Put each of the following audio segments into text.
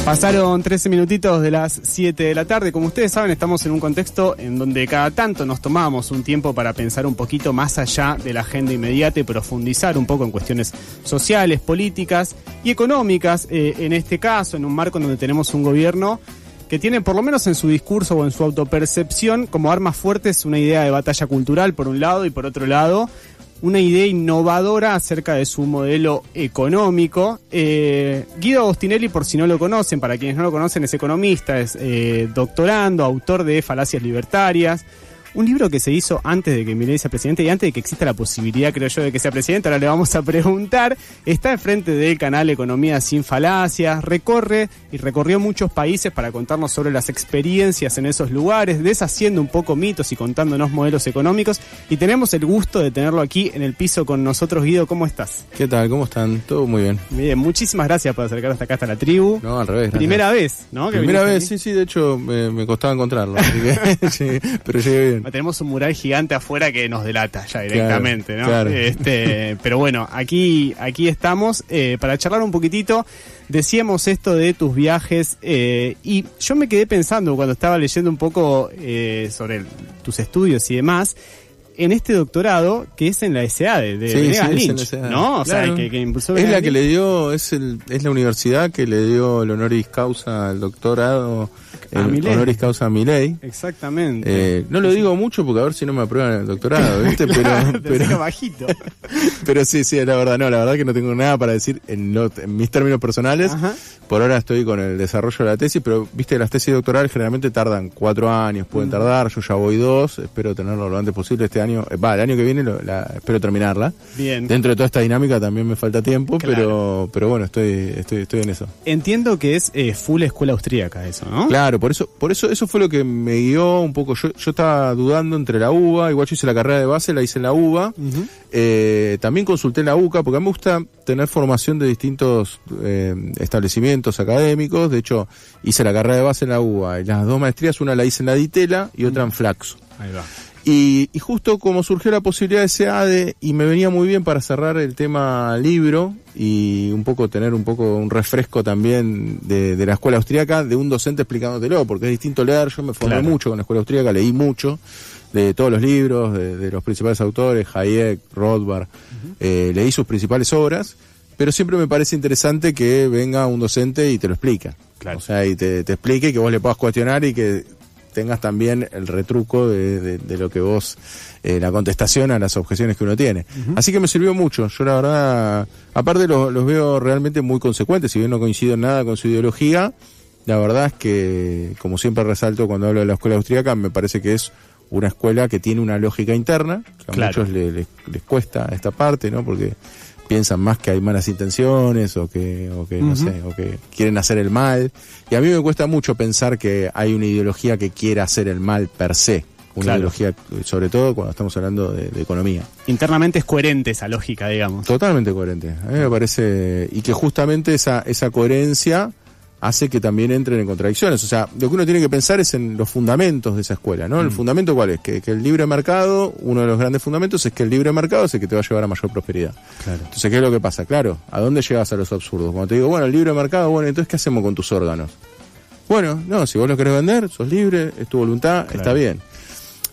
Pasaron 13 minutitos de las 7 de la tarde. Como ustedes saben, estamos en un contexto en donde cada tanto nos tomamos un tiempo para pensar un poquito más allá de la agenda inmediata y profundizar un poco en cuestiones sociales, políticas y económicas. En este caso, en un marco en donde tenemos un gobierno que tiene, por lo menos en su discurso o en su autopercepción, como armas fuertes una idea de batalla cultural por un lado y por otro lado una idea innovadora acerca de su modelo económico. Guido Agostinelli, por si no lo conocen, para quienes no lo conocen, es economista, es doctorando, autor de Falacias Libertarias, un libro que se hizo antes de que Milei sea presidente y antes de que exista la posibilidad, creo yo, de que sea presidente. Ahora le vamos a preguntar. Está enfrente del canal Economía Sin Falacias, recorrió muchos países para contarnos sobre las experiencias en esos lugares, deshaciendo un poco mitos y contándonos modelos económicos. Y tenemos el gusto de tenerlo aquí en el piso con nosotros. Guido, ¿cómo estás? ¿Qué tal? ¿Cómo están? Todo muy bien. Bien, muchísimas gracias por acercar hasta acá, hasta la tribu. No, al revés. Primera vez, ¿no? Primera vez, sí, de hecho me costaba encontrarlo. Así que, sí, pero llegué bien. Tenemos un mural gigante afuera que nos delata ya directamente, claro, ¿no? Claro. Pero bueno, aquí estamos para charlar un poquitito. Decíamos esto de tus viajes y yo me quedé pensando cuando estaba leyendo un poco sobre tus estudios y demás, en este doctorado que es en la SA de Venegas Lynch, ¿no? O claro. sea, que impulsó es la que le dio, es la universidad que le dio el honoris causa al doctorado, el honoris causa a Milei. Exactamente. No lo digo mucho porque a ver si no me aprueban el doctorado, ¿viste? Pero bajito. Pero sí, la verdad que no tengo nada para decir en mis términos personales. Ajá. Por ahora estoy con el desarrollo de la tesis, pero viste, las tesis doctorales generalmente tardan 4 años, pueden tardar, yo ya voy 2, espero tenerlo lo antes posible el año que viene espero terminarla. Bien. Dentro de toda esta dinámica también me falta tiempo, claro. pero bueno, estoy en eso. Entiendo que es full escuela austríaca eso, ¿no? Claro, por eso fue lo que me guió un poco. Yo estaba dudando entre la UBA, igual yo hice la carrera de base, la hice en la UBA. Uh-huh. También consulté en la UCA, porque a mí me gusta tener formación de distintos establecimientos académicos. De hecho, hice la carrera de base en la UBA y las 2 maestrías, una la hice en la Ditela y otra en Flaxo. Ahí va. Y justo como surgió la posibilidad de SEADE y me venía muy bien para cerrar el tema libro y tener un refresco también de la escuela austríaca, de un docente explicándotelo, porque es distinto leer. Yo me formé mucho con la escuela austríaca, leí mucho de todos los libros, de los principales autores, Hayek, Rothbard, leí sus principales obras, pero siempre me parece interesante que venga un docente y te lo explica. Claro. O sea, y te explique, que vos le puedas cuestionar y que tengas también el retruco de lo que vos, la contestación a las objeciones que uno tiene. Uh-huh. Así que me sirvió mucho. Yo la verdad, aparte los veo realmente muy consecuentes, si bien no coincido en nada con su ideología, la verdad es que, como siempre resalto cuando hablo de la escuela austríaca, me parece que es una escuela que tiene una lógica interna, que a muchos les cuesta esta parte, ¿no? Porque piensan más que hay malas intenciones o que no sé, o que quieren hacer el mal. Y a mí me cuesta mucho pensar que hay una ideología que quiera hacer el mal per se. Una ideología, sobre todo cuando estamos hablando de economía. Internamente es coherente esa lógica, digamos. Totalmente coherente. A mí me parece, y que justamente esa coherencia hace que también entren en contradicciones. O sea, lo que uno tiene que pensar es en los fundamentos de esa escuela, ¿no? El fundamento, ¿cuál es? Que el libre mercado, uno de los grandes fundamentos es que el libre mercado es el que te va a llevar a mayor prosperidad. Claro. Entonces, ¿qué es lo que pasa? Claro, ¿a dónde llegas a los absurdos? Cuando te digo, bueno, el libre mercado, bueno, entonces, ¿qué hacemos con tus órganos? Bueno, no, si vos lo querés vender, sos libre, es tu voluntad, está bien.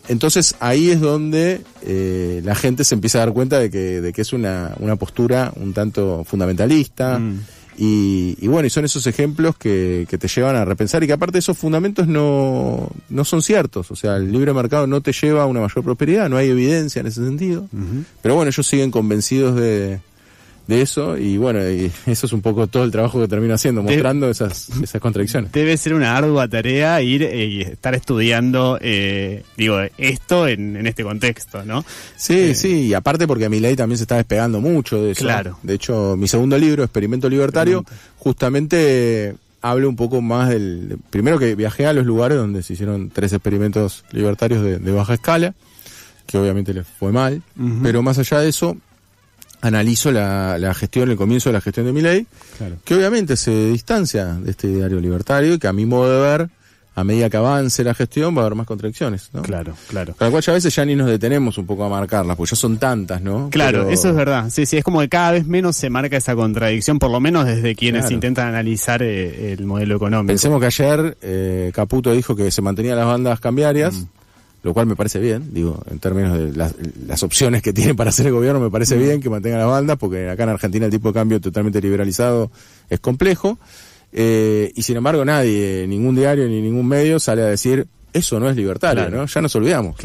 Entonces, ahí es donde la gente se empieza a dar cuenta de que es una postura un tanto fundamentalista. Y bueno, y son esos ejemplos que te llevan a repensar, y que aparte esos fundamentos no son ciertos. O sea, el libre mercado no te lleva a una mayor prosperidad, no hay evidencia en ese sentido. Uh-huh. Pero bueno, ellos siguen convencidos de eso, y bueno, y eso es un poco todo el trabajo que termino haciendo, mostrando esas contradicciones. Debe ser una ardua tarea ir y estar estudiando esto en este contexto, ¿no? Sí, y aparte porque a Milei también se está despegando mucho de eso. Claro. De hecho, mi segundo libro, Experimento Libertario, justamente hablo un poco más primero, que viajé a los lugares donde se hicieron 3 experimentos libertarios de baja escala, que obviamente les fue mal, pero más allá de eso, analizo la gestión, el comienzo de la gestión de Milei, que obviamente se distancia de este ideario libertario, que a mi modo de ver a medida que avance la gestión va a haber más contradicciones, ¿no? Claro, claro. Con lo cual ya a veces ya ni nos detenemos un poco a marcarlas, porque ya son tantas, ¿no? Claro, Pero... eso es verdad. Sí, sí, es como que cada vez menos se marca esa contradicción, por lo menos desde quienes intentan analizar el modelo económico. Pensemos que ayer Caputo dijo que se mantenían las bandas cambiarias, lo cual me parece bien, digo, en términos de las opciones que tiene para hacer el gobierno, me parece bien que mantengan las bandas, porque acá en Argentina el tipo de cambio totalmente liberalizado es complejo. Y sin embargo nadie, ningún diario ni ningún medio sale a decir eso no es libertario, ¿no? Ya nos olvidamos,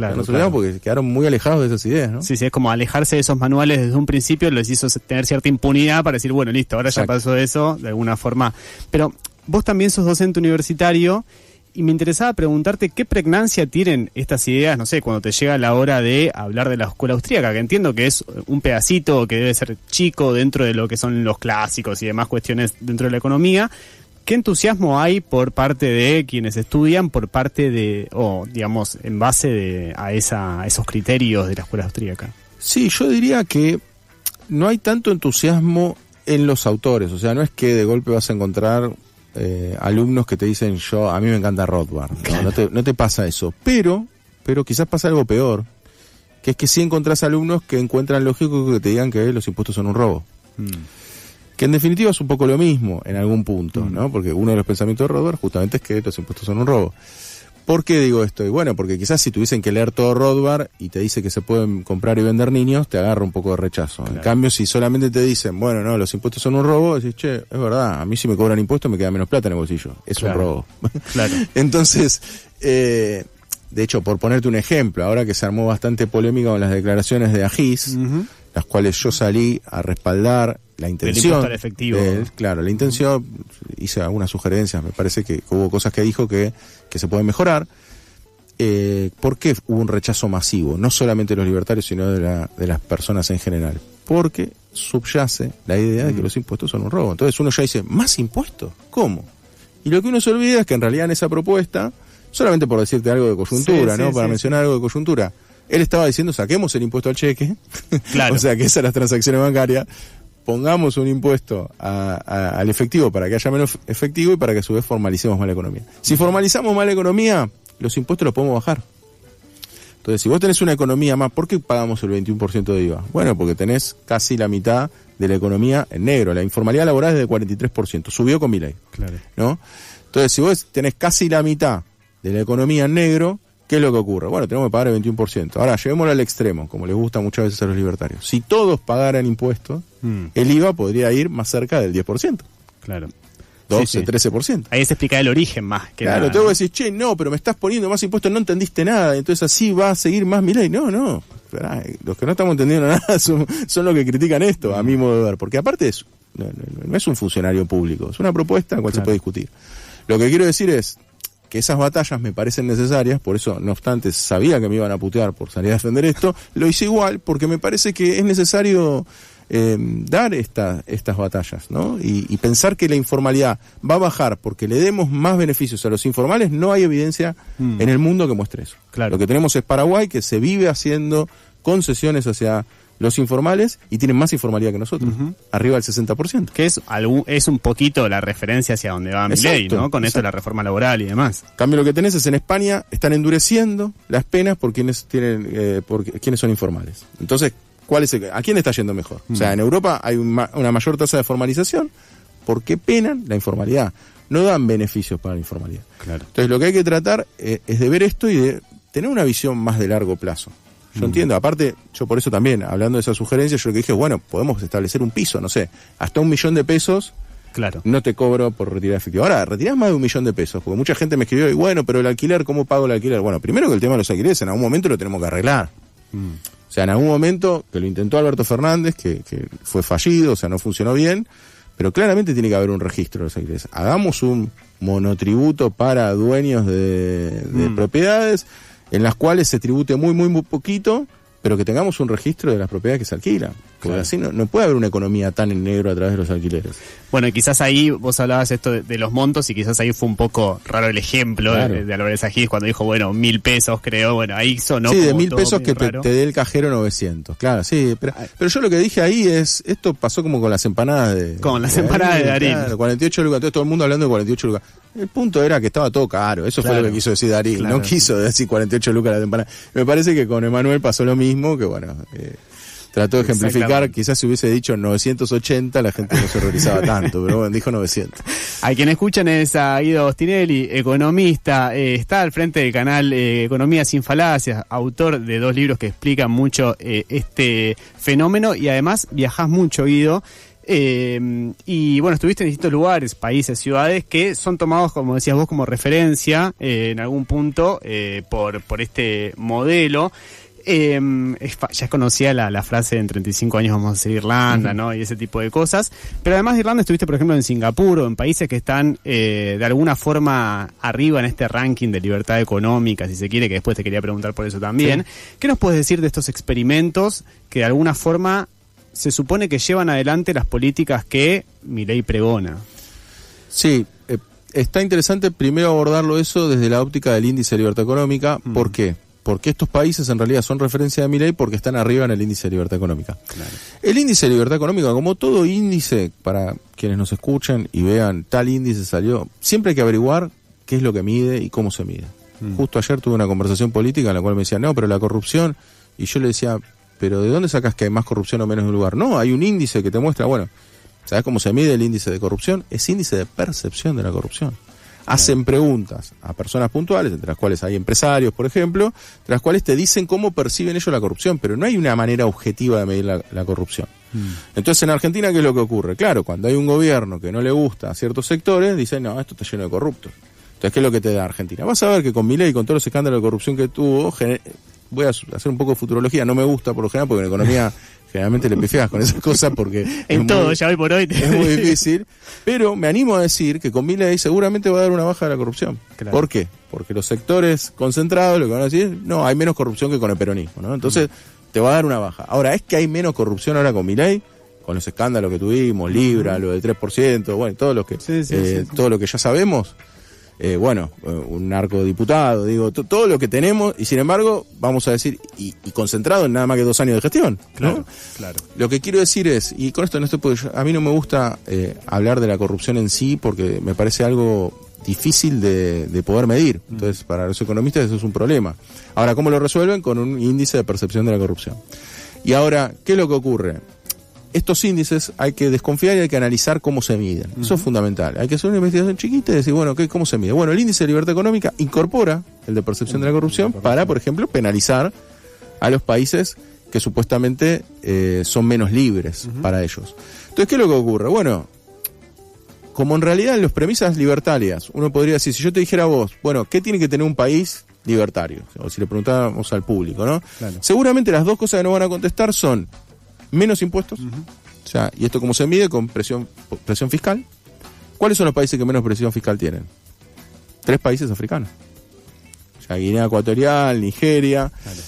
porque quedaron muy alejados de esas ideas, ¿no? Sí, sí, es como alejarse de esos manuales desde un principio, les hizo tener cierta impunidad para decir, bueno, listo, ahora ya pasó eso, de alguna forma. Pero vos también sos docente universitario y me interesaba preguntarte qué pregnancia tienen estas ideas, no sé, cuando te llega la hora de hablar de la escuela austríaca, que entiendo que es un pedacito que debe ser chico dentro de lo que son los clásicos y demás cuestiones dentro de la economía. ¿Qué entusiasmo hay por parte de quienes estudian, por parte de, digamos, en base a esos criterios de la escuela austríaca? Sí, yo diría que no hay tanto entusiasmo en los autores, o sea, no es que de golpe vas a encontrar alumnos que te dicen a mí me encanta Rothbard, no te pasa eso, pero quizás pasa algo peor, que es que sí encontrás alumnos que encuentran lógico que te digan que los impuestos son un robo. Que en definitiva es un poco lo mismo en algún punto, ¿no? Porque uno de los pensamientos de Rothbard justamente es que los impuestos son un robo. ¿Por qué digo esto? Y bueno, porque quizás si tuviesen que leer todo Rothbard y te dice que se pueden comprar y vender niños, te agarra un poco de rechazo. Claro. En cambio, si solamente te dicen, bueno, no, los impuestos son un robo, decís, che, es verdad, a mí si me cobran impuestos me queda menos plata en el bolsillo. Es un robo. Claro. Entonces, de hecho, por ponerte un ejemplo, ahora que se armó bastante polémica con las declaraciones de Agis, las cuales yo salí a respaldar la intención del efectivo. Claro, la intención, hice algunas sugerencias, me parece que hubo cosas que dijo que se pueden mejorar. ¿Por qué hubo un rechazo masivo? No solamente de los libertarios, sino de las personas en general. Porque subyace la idea de que los impuestos son un robo. Entonces uno ya dice, ¿más impuestos? ¿Cómo? Y lo que uno se olvida es que en realidad en esa propuesta, solamente por decirte algo de coyuntura, para mencionar algo de coyuntura, él estaba diciendo, saquemos el impuesto al cheque, claro. O sea, que esas las transacciones bancarias, pongamos un impuesto al efectivo para que haya menos efectivo y para que a su vez formalicemos más la economía. Si formalizamos más la economía, los impuestos los podemos bajar. Entonces, si vos tenés una economía más, ¿por qué pagamos el 21% de IVA? Bueno, porque tenés casi la mitad de la economía en negro. La informalidad laboral es de 43%, subió con Milei, claro, ¿no? Entonces, si vos tenés casi la mitad de la economía en negro, ¿qué es lo que ocurre? Bueno, tenemos que pagar el 21%. Ahora, llevémoslo al extremo, como les gusta muchas veces a los libertarios. Si todos pagaran impuestos, el IVA podría ir más cerca del 10%. Claro. 12, 13%. Ahí se explica el origen más que claro, nada. te voy a decir, che, no, pero me estás poniendo más impuestos, no entendiste nada, entonces así va a seguir más Milei. No. Esperá, los que no estamos entendiendo nada son los que critican esto, a mi modo de ver. Porque aparte no es un funcionario público, es una propuesta en la cual se puede discutir. Lo que quiero decir es que esas batallas me parecen necesarias, por eso, no obstante, sabía que me iban a putear por salir a defender esto, lo hice igual, porque me parece que es necesario dar estas batallas, ¿no? Y pensar que la informalidad va a bajar porque le demos más beneficios a los informales, no hay evidencia en el mundo que muestre eso. Claro. Lo que tenemos es Paraguay, que se vive haciendo concesiones hacia los informales y tienen más informalidad que nosotros, arriba del 60%. Que es un poquito la referencia hacia donde va Milei, ¿no? Con esto de la reforma laboral y demás. En cambio, lo que tenés es en España, están endureciendo las penas por quienes quienes son informales. Entonces, ¿a quién está yendo mejor? O sea, en Europa hay una mayor tasa de formalización porque penan la informalidad, no dan beneficios para la informalidad. Claro. Entonces, lo que hay que tratar es de ver esto y de tener una visión más de largo plazo. Yo entiendo, aparte, yo por eso también, hablando de esa sugerencia, yo lo que dije, bueno, podemos establecer un piso, no sé, hasta $1.000.000, claro, no te cobro por retirar efectivo. Ahora, retirás más de $1.000.000, porque mucha gente me escribió, y bueno, pero el alquiler, ¿cómo pago el alquiler? Bueno, primero que el tema de los alquileres, en algún momento lo tenemos que arreglar. O sea, en algún momento, que lo intentó Alberto Fernández, que fue fallido, o sea, no funcionó bien, pero claramente tiene que haber un registro de los alquileres. Hagamos un monotributo para dueños de propiedades, en las cuales se tribute muy, muy, muy poquito, pero que tengamos un registro de las propiedades que se alquilan. porque así no puede haber una economía tan en negro a través de los alquileres. Bueno, quizás ahí vos hablabas esto de los montos y quizás ahí fue un poco raro el ejemplo de Álvarez Agis cuando dijo, bueno, 1.000 pesos creo, bueno, ahí sonó sí, como de 1.000 pesos que te dé el cajero 900, claro, sí, pero yo lo que dije ahí es, esto pasó como con las empanadas de Darín. Claro, 48 lucas, entonces todo el mundo hablando de 48 lucas. El punto era que estaba todo caro, eso fue lo que quiso decir Darín, no quiso decir 48 lucas las empanadas. Me parece que con Emanuel pasó lo mismo, que bueno... trató de ejemplificar, quizás si hubiese dicho 980 la gente no se horrorizaba tanto, pero bueno, dijo 900. A quien escuchan es a Guido Ostinelli, economista, está al frente del canal Economía sin falacias, autor de 2 libros que explican mucho este fenómeno y además viajás mucho, Guido. Y bueno, estuviste en distintos lugares, países, ciudades que son tomados, como decías vos, como referencia en algún punto por este modelo. Ya es conocida la frase en 35 años vamos a hacer Irlanda, ¿no? Y ese tipo de cosas. Pero además de Irlanda estuviste, por ejemplo, en Singapur o en países que están de alguna forma arriba en este ranking de libertad económica, si se quiere, que después te quería preguntar por eso también. Sí. ¿Qué nos puedes decir de estos experimentos que de alguna forma se supone que llevan adelante las políticas que Milei pregona? Sí, está interesante primero abordarlo eso desde la óptica del índice de libertad económica. ¿Por qué? Porque estos países en realidad son referencia de Milei porque están arriba en el índice de libertad económica. Claro. El índice de libertad económica, como todo índice, para quienes nos escuchen y vean, tal índice salió, siempre hay que averiguar qué es lo que mide y cómo se mide. Justo ayer tuve una conversación política en la cual me decían, no, pero la corrupción, y yo le decía, pero ¿de dónde sacas que hay más corrupción o menos en un lugar? No, hay un índice que te muestra, bueno, ¿sabes cómo se mide el índice de corrupción? Es índice de percepción de la corrupción. Hacen preguntas a personas puntuales, entre las cuales hay empresarios, por ejemplo, entre las cuales te dicen cómo perciben ellos la corrupción, pero no hay una manera objetiva de medir la corrupción. Entonces, en Argentina, ¿qué es lo que ocurre? Claro, cuando hay un gobierno que no le gusta a ciertos sectores, dicen, no, esto está lleno de corruptos. Entonces, ¿qué es lo que te da Argentina? Vas a ver que con Milei, con todos los escándalos de corrupción que tuvo, voy a hacer un poco de futurología, no me gusta por lo general, porque en economía... generalmente le pifias con esas cosas porque... en todo, ya hoy por hoy. Es muy difícil, pero me animo a decir que con Milei seguramente va a dar una baja de la corrupción. Claro. ¿Por qué? Porque los sectores concentrados lo que van a decir, no, hay menos corrupción que con el peronismo, ¿no? Entonces, te va a dar una baja. Ahora, ¿es que hay menos corrupción ahora con Milei? Con los escándalos que tuvimos, Libra, lo del 3%, bueno, todo lo que todo lo que ya sabemos... un narcodiputado, digo, todo lo que tenemos, y sin embargo, vamos a decir, y concentrado en nada más que 2 años de gestión, ¿no? Claro. Lo que quiero decir es, y con esto a mí no me gusta hablar de la corrupción en sí, porque me parece algo difícil de poder medir. Entonces, para los economistas eso es un problema. Ahora, ¿cómo lo resuelven? Con un índice de percepción de la corrupción. Y ahora, ¿qué es lo que ocurre? Estos índices hay que desconfiar y hay que analizar cómo se miden. Eso es fundamental. Hay que hacer una investigación chiquita y decir, bueno, ¿cómo se mide? Bueno, el índice de libertad económica incorpora el de percepción de la corrupción para, por ejemplo, penalizar a los países que supuestamente son menos libres para ellos. Entonces, ¿qué es lo que ocurre? Bueno, como en realidad en las premisas libertarias, uno podría decir, si yo te dijera a vos, bueno, ¿qué tiene que tener un país libertario? O si le preguntáramos al público, ¿no? Claro. Seguramente las dos cosas que nos van a contestar son menos impuestos, o sea, y esto cómo se mide con presión fiscal. ¿Cuáles son los países que menos presión fiscal tienen? 3 países africanos. O sea, Guinea Ecuatorial, Nigeria. Claro.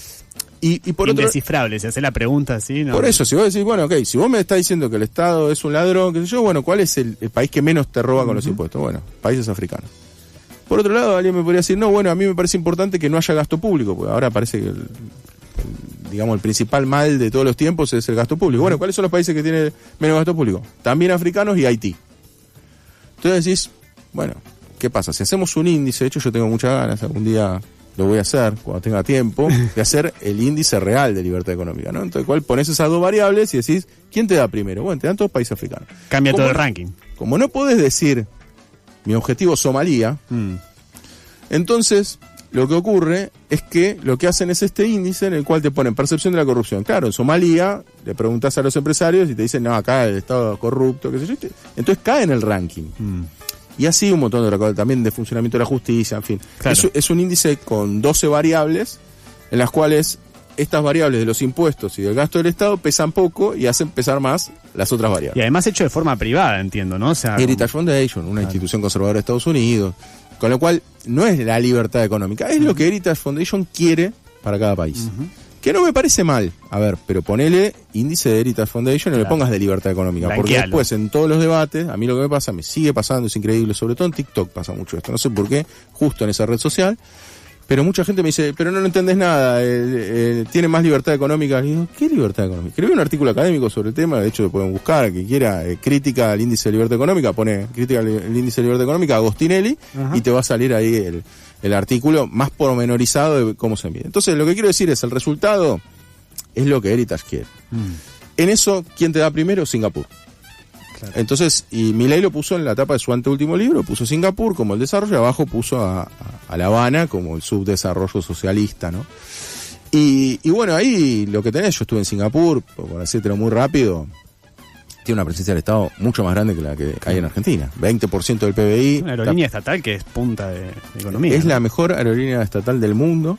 Y por indescifrable, se hace la pregunta así, ¿no? Por eso, si vos decís, bueno, ok, si vos me estás diciendo que el Estado es un ladrón, qué sé yo, bueno, ¿cuál es el país que menos te roba con los impuestos? Bueno, países africanos. Por otro lado, alguien me podría decir, no, bueno, a mí me parece importante que no haya gasto público, porque ahora parece que digamos, el principal mal de todos los tiempos es el gasto público. Bueno, ¿cuáles son los países que tienen menos gasto público? También africanos y Haití. Entonces decís, bueno, ¿qué pasa? Si hacemos un índice, de hecho yo tengo muchas ganas, algún día lo voy a hacer, cuando tenga tiempo, de hacer el índice real de libertad económica, ¿no? Entonces, ¿cuál pones esas 2 variables y decís, ¿quién te da primero? Bueno, te dan todos países africanos. Cambia todo el ranking. Como no podés decir, mi objetivo es Somalia, entonces... lo que ocurre es que lo que hacen es este índice en el cual te ponen percepción de la corrupción. Claro, en Somalia le preguntas a los empresarios y te dicen, no, acá el Estado es corrupto, qué sé yo. Entonces cae en el ranking. Y así un montón de otras cosas, también de funcionamiento de la justicia, en fin. Claro. Es un índice con 12 variables en las cuales estas variables de los impuestos y del gasto del Estado pesan poco y hacen pesar más las otras variables. Y además hecho de forma privada, entiendo, ¿no? O sea, Heritage Foundation, una institución conservadora de Estados Unidos. Con lo cual, no es la libertad económica, es lo que Heritage Foundation quiere para cada país. Que no me parece mal. A ver, pero ponele índice de Heritage Foundation y no le pongas de libertad económica. Blanquealo. Porque después en todos los debates, a mí lo que me pasa, me sigue pasando, es increíble, sobre todo en TikTok pasa mucho esto. No sé por qué, justo en esa red social. Pero mucha gente me dice, pero no entendés nada, tiene más libertad económica. Y digo, ¿qué libertad económica? Escribí un artículo académico sobre el tema, de hecho lo pueden buscar, que quiera, crítica al índice de libertad económica, pone crítica al índice de libertad económica, Agostinelli, y te va a salir ahí el artículo más pormenorizado de cómo se mide. Entonces, lo que quiero decir es, el resultado es lo que Heritage quiere. En eso, ¿quién te da primero? Singapur. Claro. Entonces, y Milei lo puso en la tapa de su anteúltimo libro, puso Singapur como el desarrollo, y abajo puso a La Habana como el subdesarrollo socialista, ¿no? Y bueno, ahí lo que tenés, yo estuve en Singapur, por decírtelo muy rápido, tiene una presencia del Estado mucho más grande que la que hay en Argentina. 20% del PBI. Una aerolínea estatal que es punta de economía. Es la mejor aerolínea estatal del mundo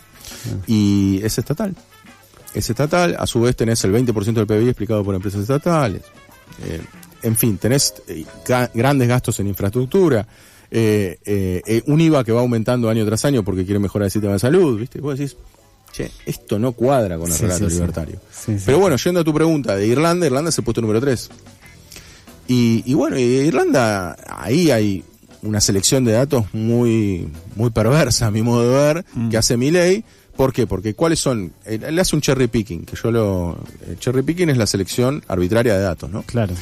y es estatal. Es estatal, a su vez tenés el 20% del PBI explicado por empresas estatales. En fin, tenés grandes gastos en infraestructura, un IVA que va aumentando año tras año porque quiere mejorar el sistema de salud, ¿viste? Vos decís, che, esto no cuadra con el relato libertario. Sí. Pero bueno, yendo a tu pregunta de Irlanda es el puesto número 3. Y bueno, Irlanda, ahí hay una selección de datos muy perversa, a mi modo de ver, que hace Milei. ¿Por qué? Porque ¿cuáles son? Él hace un cherry picking, el cherry picking es la selección arbitraria de datos, ¿no? Claro.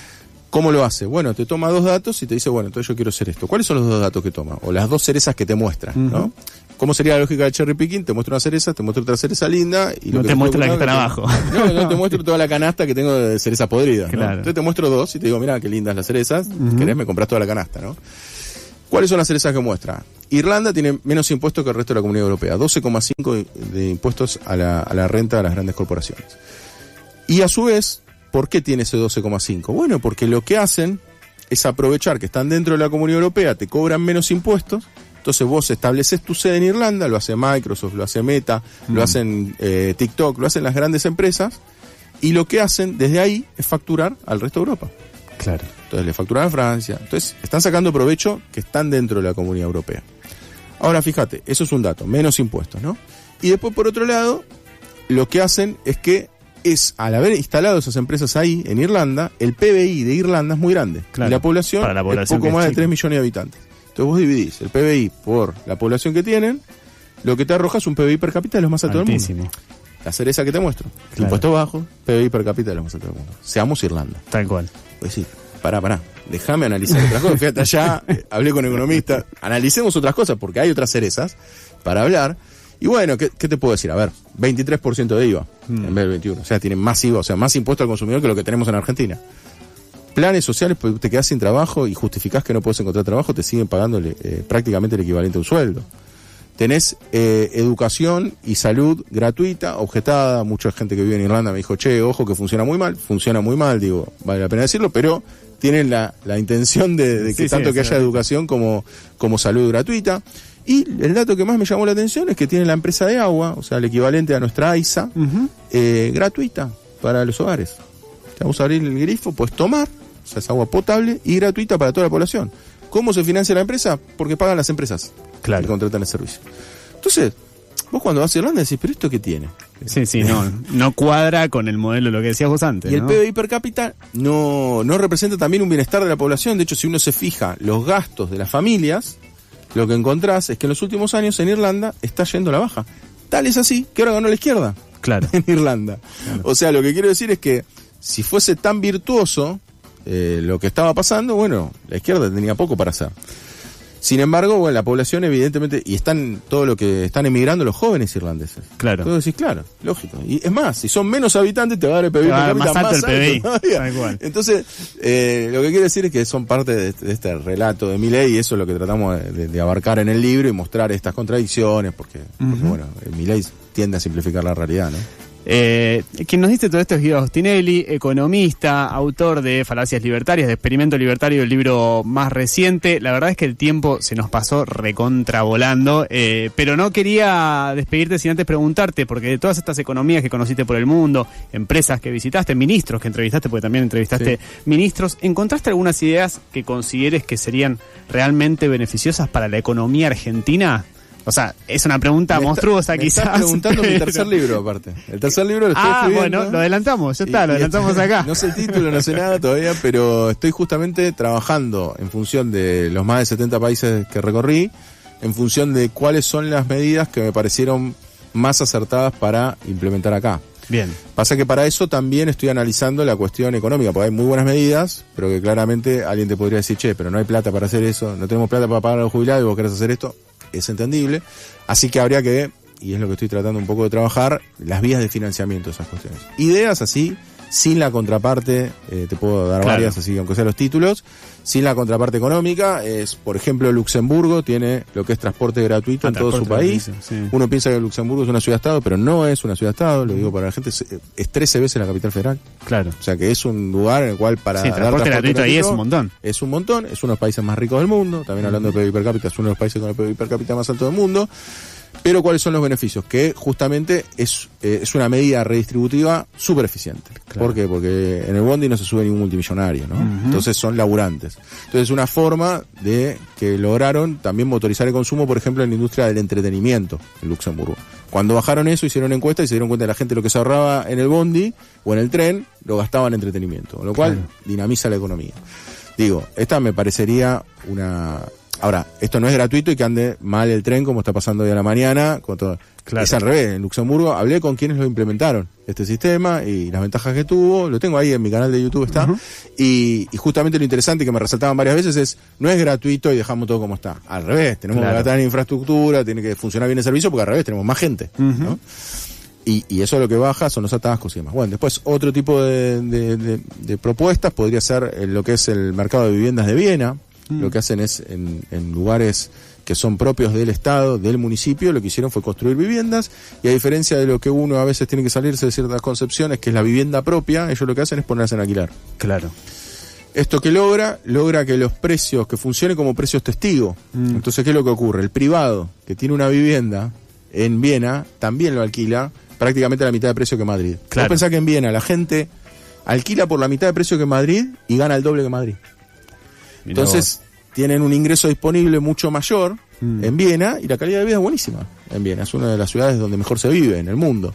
¿Cómo lo hace? Bueno, te toma 2 datos y te dice, bueno, entonces yo quiero hacer esto. ¿Cuáles son los 2 datos que toma? O las 2 cerezas que te muestra, ¿no? ¿Cómo sería la lógica del cherry picking? Te muestro una cereza, te muestro otra cereza linda. Y no te muestro la que están abajo. No te muestro toda la canasta que tengo de cereza podrida. Claro. ¿no? Entonces te muestro 2 y te digo, mira qué lindas las cerezas. Si querés, me compras toda la canasta, ¿no? ¿Cuáles son las cerezas que muestra? Irlanda tiene menos impuestos que el resto de la Comunidad Europea. 12,5 de impuestos a la renta de las grandes corporaciones. Y a su vez, ¿por qué tiene ese 12,5? Bueno, porque lo que hacen es aprovechar que están dentro de la Comunidad Europea, te cobran menos impuestos. Entonces vos estableces tu sede en Irlanda, lo hace Microsoft, lo hace Meta, lo hacen TikTok, lo hacen las grandes empresas, y lo que hacen desde ahí es facturar al resto de Europa. Claro. Entonces le facturan a Francia. Entonces están sacando provecho que están dentro de la Comunidad Europea. Ahora fíjate, eso es un dato, menos impuestos, ¿no? Y después por otro lado, lo que hacen es que al haber instalado esas empresas ahí en Irlanda, el PBI de Irlanda es muy grande. Claro, y la población es poco más de 3 millones de habitantes. Entonces vos dividís el PBI por la población que tienen, lo que te arroja es un PBI per cápita de los más altos del mundo. La cereza que te muestro. Claro. Impuestos bajos, PBI per cápita de los más altos del mundo. Seamos Irlanda. Tal cual. Pues sí, pará. Déjame analizar otras cosas. Fíjate allá, hablé con economistas. Analicemos otras cosas porque hay otras cerezas para hablar. Y bueno, ¿qué te puedo decir? A ver, 23% de IVA en vez del 21%. O sea, tienen más IVA, o sea, más impuesto al consumidor que lo que tenemos en Argentina. Planes sociales, porque te quedás sin trabajo y justificás que no puedes encontrar trabajo, te siguen pagando prácticamente el equivalente a un sueldo. Tenés educación y salud gratuita, objetada. Mucha gente que vive en Irlanda me dijo, che, ojo que funciona muy mal, digo, vale la pena decirlo, pero tienen la intención de que tanto que haya educación como salud gratuita. Y el dato que más me llamó la atención es que tienen la empresa de agua, o sea, el equivalente a nuestra AISA, gratuita para los hogares. Te vamos a abrir el grifo, puedes tomar, o sea, es agua potable y gratuita para toda la población. ¿Cómo se financia la empresa? Porque pagan las empresas que contratan el servicio. Entonces, vos cuando vas a Irlanda decís, ¿pero esto qué tiene? Sí, no cuadra con el modelo, lo que decías vos antes. Y el PBI per cápita no representa también un bienestar de la población. De hecho, si uno se fija los gastos de las familias, lo que encontrás es que en los últimos años en Irlanda está yendo a la baja. Tal es así que ahora ganó la izquierda. Claro. En Irlanda. Claro. O sea, lo que quiero decir es que si fuese tan virtuoso lo que estaba pasando, bueno, la izquierda tenía poco para hacer. Sin embargo, bueno, la población evidentemente, y todo lo que están emigrando los jóvenes irlandeses. Claro. Entonces decís, claro, lógico. Y es más, si son menos habitantes te va a dar el PBI per cápita más alto el PBI. Todavía. Entonces, lo que quiero decir es que son parte de este relato de Milei, y eso es lo que tratamos de abarcar en el libro y mostrar estas contradicciones, porque bueno, Milei tiende a simplificar la realidad, ¿no? Quien nos dice todo esto es Guido Agostinelli, economista, autor de Falacias Libertarias, de Experimento Libertario, el libro más reciente. La verdad es que el tiempo se nos pasó recontravolando, pero no quería despedirte sin antes preguntarte, porque de todas estas economías que conociste por el mundo, empresas que visitaste, ministros que entrevistaste, porque también entrevistaste ministros, ¿encontraste algunas ideas que consideres que serían realmente beneficiosas para la economía argentina? O sea, es una pregunta monstruosa me quizás. Estás preguntando mi tercer libro, aparte. El tercer libro lo estoy escribiendo. Bueno, lo adelantamos, ya está, lo adelantamos acá. No sé el título, no sé nada todavía, pero estoy justamente trabajando en función de los más de 70 países que recorrí, en función de cuáles son las medidas que me parecieron más acertadas para implementar acá. Bien. Pasa que para eso también estoy analizando la cuestión económica, porque hay muy buenas medidas, pero que claramente alguien te podría decir, che, pero no hay plata para hacer eso, no tenemos plata para pagar a los jubilados y vos querés hacer esto. Es entendible, así que habría que, y es lo que estoy tratando un poco de trabajar, las vías de financiamiento de esas cuestiones. Ideas así, sin la contraparte, te puedo dar varias así, aunque sean los títulos, sin la contraparte económica, es, por ejemplo, Luxemburgo tiene lo que es transporte gratuito en todo su país. Uno piensa que Luxemburgo es una ciudad-estado, pero no es una ciudad-estado, lo digo para la gente, es 13 veces la capital federal. Claro. O sea que es un lugar en el cual para dar transporte gratuito ahí es un montón. Es un montón, es uno de los países más ricos del mundo, también hablando de PIB per cápita, es uno de los países con el PIB per cápita más alto del mundo. Pero ¿cuáles son los beneficios? Que justamente es una medida redistributiva súper eficiente. Claro. ¿Por qué? Porque en el bondi no se sube ningún multimillonario, ¿no? Entonces son laburantes. Entonces es una forma de que lograron también motorizar el consumo, por ejemplo, en la industria del entretenimiento en Luxemburgo. Cuando bajaron eso, hicieron encuesta y se dieron cuenta de la gente lo que se ahorraba en el bondi o en el tren, lo gastaba en entretenimiento, con lo cual dinamiza la economía. Digo, esta me parecería una... Ahora, esto no es gratuito y que ande mal el tren como está pasando hoy a la mañana. Es al revés. En Luxemburgo hablé con quienes lo implementaron, este sistema, y las ventajas que tuvo. Lo tengo ahí en mi canal de YouTube, está. Y justamente lo interesante que me resaltaban varias veces es, no es gratuito y dejamos todo como está. Al revés, tenemos que gastar en infraestructura, tiene que funcionar bien el servicio, porque al revés tenemos más gente, ¿no? Y eso lo que baja son los atascos y demás. Bueno, después otro tipo de propuestas podría ser lo que es el mercado de viviendas de Viena. Lo que hacen es, en lugares que son propios del Estado, del municipio, lo que hicieron fue construir viviendas, y a diferencia de lo que uno a veces tiene que salirse de ciertas concepciones, que es la vivienda propia, ellos lo que hacen es ponerse en alquilar. Claro. Esto que logra que los precios, que funcionen como precios testigo. Entonces, ¿qué es lo que ocurre? El privado, que tiene una vivienda en Viena, también lo alquila prácticamente a la mitad de precio que Madrid. Vos pensás que en Viena la gente alquila por la mitad de precio que Madrid y gana el doble que Madrid. Entonces tienen un ingreso disponible mucho mayor en Viena, y la calidad de vida es buenísima en Viena. Es una de las ciudades donde mejor se vive en el mundo.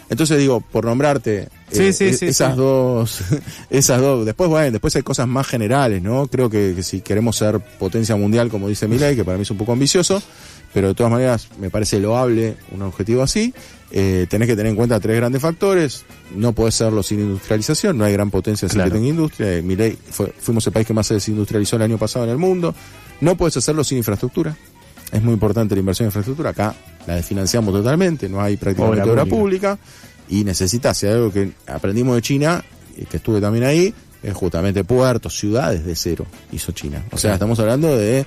Entonces digo, por nombrarte esas dos, después hay cosas más generales, ¿no? Creo que si queremos ser potencia mundial, como dice Milei, que para mí es un poco ambicioso, pero de todas maneras me parece loable un objetivo así. Tenés que tener en cuenta 3 grandes factores. No podés serlo sin industrialización, no hay gran potencia sin que tenga industria. Milei, fuimos el país que más se desindustrializó el año pasado en el mundo. No podés hacerlo sin infraestructura. Es muy importante la inversión en infraestructura. Acá la desfinanciamos totalmente, no hay prácticamente obra pública, y necesitas, algo que aprendimos de China, que estuve también ahí, es justamente puertos, ciudades de cero hizo China. O sea, estamos hablando de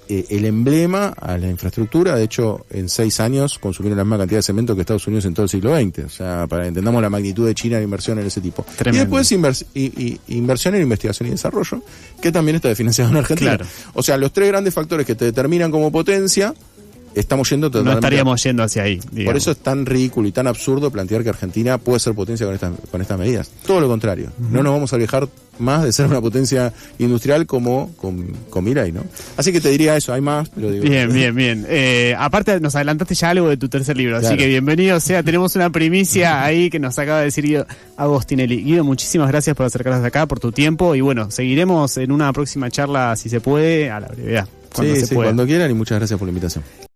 el emblema a la infraestructura. De hecho, en 6 años consumieron la misma cantidad de cemento que Estados Unidos en todo el siglo XX. O sea, para que entendamos la magnitud de China de inversión en ese tipo. Tremendo. Y después inversión en investigación y desarrollo, que también está financiado en Argentina. Claro. O sea, los 3 grandes factores que te determinan como potencia, estamos yendo totalmente... No estaríamos yendo hacia ahí, digamos. Por eso es tan ridículo y tan absurdo plantear que Argentina puede ser potencia con estas medidas. Todo lo contrario. No nos vamos a alejar más de ser una potencia industrial como con Milei, ¿no? Así que te diría eso, hay más, pero digo... Bien. Aparte nos adelantaste ya algo de tu tercer libro, así que bienvenido. O sea, tenemos una primicia ahí que nos acaba de decir Guido Agostinelli. Guido, muchísimas gracias por acercarnos acá, por tu tiempo, y bueno, seguiremos en una próxima charla, si se puede, a la brevedad. Cuando quieran, y muchas gracias por la invitación.